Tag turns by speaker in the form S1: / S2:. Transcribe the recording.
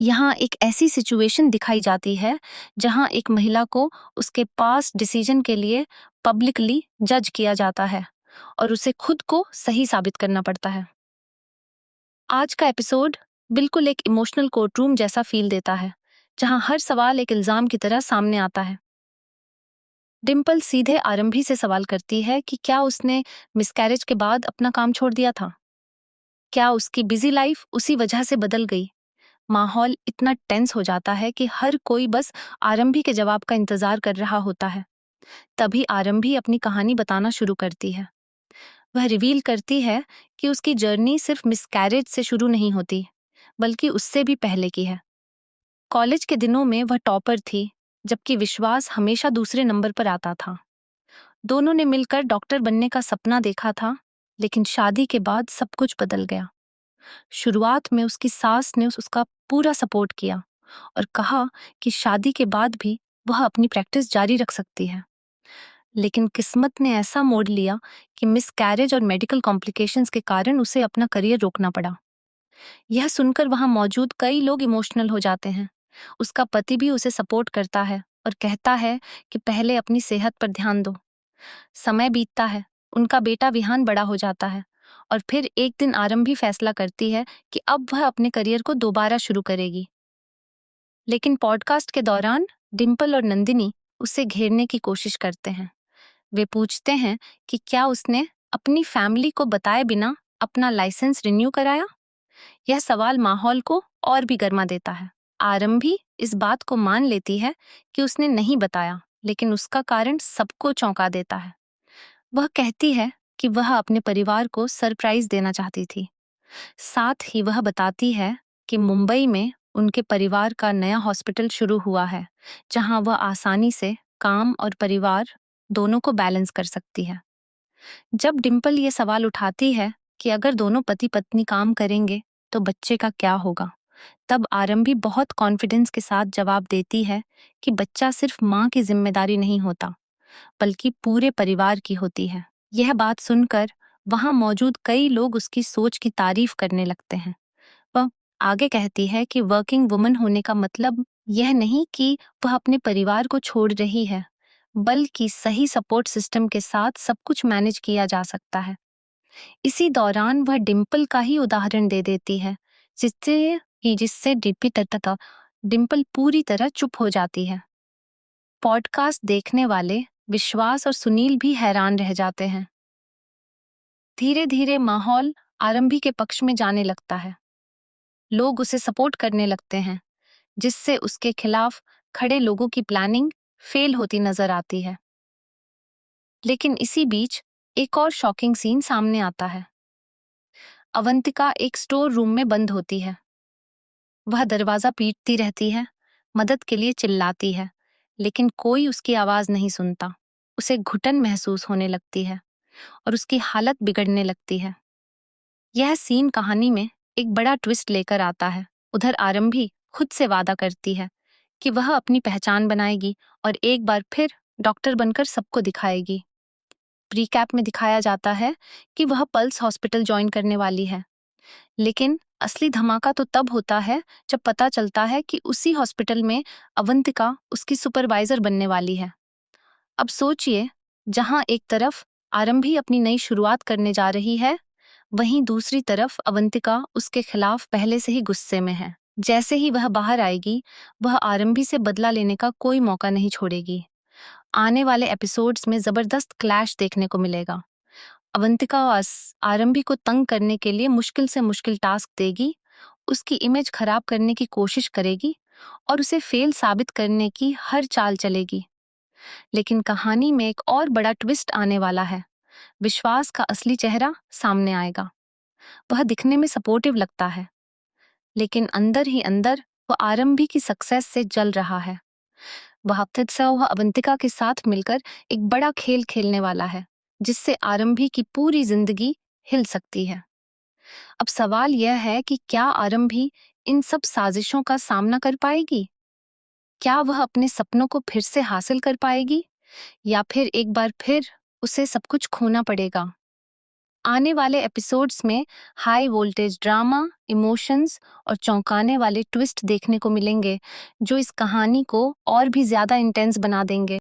S1: यहाँ एक ऐसी सिचुएशन दिखाई जाती है जहाँ एक महिला को उसके पास डिसीजन के लिए पब्लिकली जज किया जाता है और उसे खुद को सही साबित करना पड़ता है। आज का एपिसोड बिल्कुल एक इमोशनल कोर्टरूम जैसा फील देता है, जहाँ हर सवाल एक इल्जाम की तरह सामने आता है। डिम्पल सीधे आरंभी से सवाल करती है कि क्या उसने मिसकैरेज के बाद अपना काम छोड़ दिया था। क्या उसकी बिजी लाइफ उसी वजह से बदल गई। माहौल इतना टेंस हो जाता है कि हर कोई बस आरंभी के जवाब का इंतजार कर रहा होता है। तभी आरंभी अपनी कहानी बताना शुरू करती है। वह रिवील करती है कि उसकी जर्नी सिर्फ मिसकैरेज से शुरू नहीं होती, बल्कि उससे भी पहले की है। कॉलेज के दिनों में वह टॉपर थी, जबकि विश्वास हमेशा दूसरे नंबर पर आता था। दोनों ने मिलकर डॉक्टर बनने का सपना देखा था, लेकिन शादी के बाद सब कुछ बदल गया। शुरुआत में उसकी सास ने उसका पूरा सपोर्ट किया और कहा कि शादी के बाद भी वह अपनी प्रैक्टिस जारी रख सकती है। लेकिन किस्मत ने ऐसा मोड़ लिया कि मिसकैरेज और मेडिकल कॉम्प्लिकेशंस के कारण उसे अपना करियर रोकना पड़ा। यह सुनकर वहां मौजूद कई लोग इमोशनल हो जाते हैं। उसका पति भी उसे सपोर्ट करता है और कहता है कि पहले अपनी सेहत पर ध्यान दो। समय बीतता है, उनका बेटा विहान बड़ा हो जाता है और फिर एक दिन आरंभी फैसला करती है कि अब वह अपने करियर को दोबारा शुरू करेगी। लेकिन पॉडकास्ट के दौरान डिम्पल और नंदिनी उसे घेरने की कोशिश करते हैं। वे पूछते हैं कि क्या उसने अपनी फैमिली को बताए बिना अपना लाइसेंस रिन्यू कराया। यह सवाल माहौल को और भी गर्मा देता है। आरंभी इस बात को मान लेती है कि उसने नहीं बताया, लेकिन उसका कारण सबको चौंका देता है। वह कहती है कि वह अपने परिवार को सरप्राइज देना चाहती थी। साथ ही वह बताती है कि मुंबई में उनके परिवार का नया हॉस्पिटल शुरू हुआ है, जहां वह आसानी से काम और परिवार दोनों को बैलेंस कर सकती है। जब डिम्पल ये सवाल उठाती है कि अगर दोनों पति पत्नी काम करेंगे तो बच्चे का क्या होगा, तब आरंभी बहुत कॉन्फिडेंस के साथ जवाब देती है कि बच्चा सिर्फ माँ की जिम्मेदारी नहीं होता, बल्कि पूरे परिवार की होती है। यह बात सुनकर वहां मौजूद कई लोग उसकी सोच की तारीफ करने लगते हैं। वह आगे कहती है कि वर्किंग वुमन होने का मतलब यह नहीं कि वह अपने परिवार को छोड़ रही है, बल्कि सही सपोर्ट सिस्टम के साथ सब कुछ मैनेज किया जा सकता है। इसी दौरान वह डिम्पल का ही उदाहरण दे देती है, जिससे डिम्पल पूरी तरह चुप हो जाती है। पॉडकास्ट देखने वाले विश्वास और सुनील भी हैरान रह जाते हैं। धीरे धीरे माहौल आरंभी के पक्ष में जाने लगता है। लोग उसे सपोर्ट करने लगते हैं, जिससे उसके खिलाफ खड़े लोगों की प्लानिंग फेल होती नजर आती है। लेकिन इसी बीच एक और शॉकिंग सीन सामने आता है। अवंतिका एक स्टोर रूम में बंद होती है। वह दरवाजा पीटती रहती है, मदद के लिए चिल्लाती है, लेकिन कोई उसकी आवाज नहीं सुनता। उसे घुटन महसूस होने लगती है और उसकी हालत बिगड़ने लगती है। यह सीन कहानी में एक बड़ा ट्विस्ट लेकर आता है। उधर आरंभी खुद से वादा करती है कि वह अपनी पहचान बनाएगी और एक बार फिर डॉक्टर बनकर सबको दिखाएगी। प्रीकैप में दिखाया जाता है कि वह पल्स हॉस्पिटल ज्वाइन करने वाली है, लेकिन असली धमाका तो तब होता है जब पता चलता है कि उसी हॉस्पिटल में अवंतिका उसकी सुपरवाइजर बनने वाली है। अब सोचिए, जहां एक तरफ आरंभी अपनी नई शुरुआत करने जा रही है, वहीं दूसरी तरफ अवंतिका उसके खिलाफ पहले से ही गुस्से में है। जैसे ही वह बाहर आएगी, वह आरंभी से बदला लेने का कोई मौका नहीं छोड़ेगी। आने वाले एपिसोड्स में जबरदस्त क्लैश देखने को मिलेगा। अवंतिका आरंभी को तंग करने के लिए मुश्किल से मुश्किल टास्क देगी, उसकी इमेज खराब करने की कोशिश करेगी और उसे फेल साबित करने की हर चाल चलेगी। लेकिन कहानी में एक और बड़ा ट्विस्ट आने वाला है। विश्वास का असली चेहरा सामने आएगा। वह दिखने में सपोर्टिव लगता है, लेकिन अंदर ही अंदर वह आरंभी की सक्सेस से जल रहा है। वह अवंतिका के साथ मिलकर एक बड़ा खेल खेलने वाला है, जिससे आरंभी की पूरी जिंदगी हिल सकती है। अब सवाल यह है कि क्या आरंभी इन सब साजिशों का सामना कर पाएगी? क्या वह अपने सपनों को फिर से हासिल कर पाएगी, या फिर एक बार फिर उसे सब कुछ खोना पड़ेगा? आने वाले एपिसोड्स में हाई वोल्टेज ड्रामा, इमोशंस और चौंकाने वाले ट्विस्ट देखने को मिलेंगे, जो इस कहानी को और भी ज्यादा इंटेंस बना देंगे।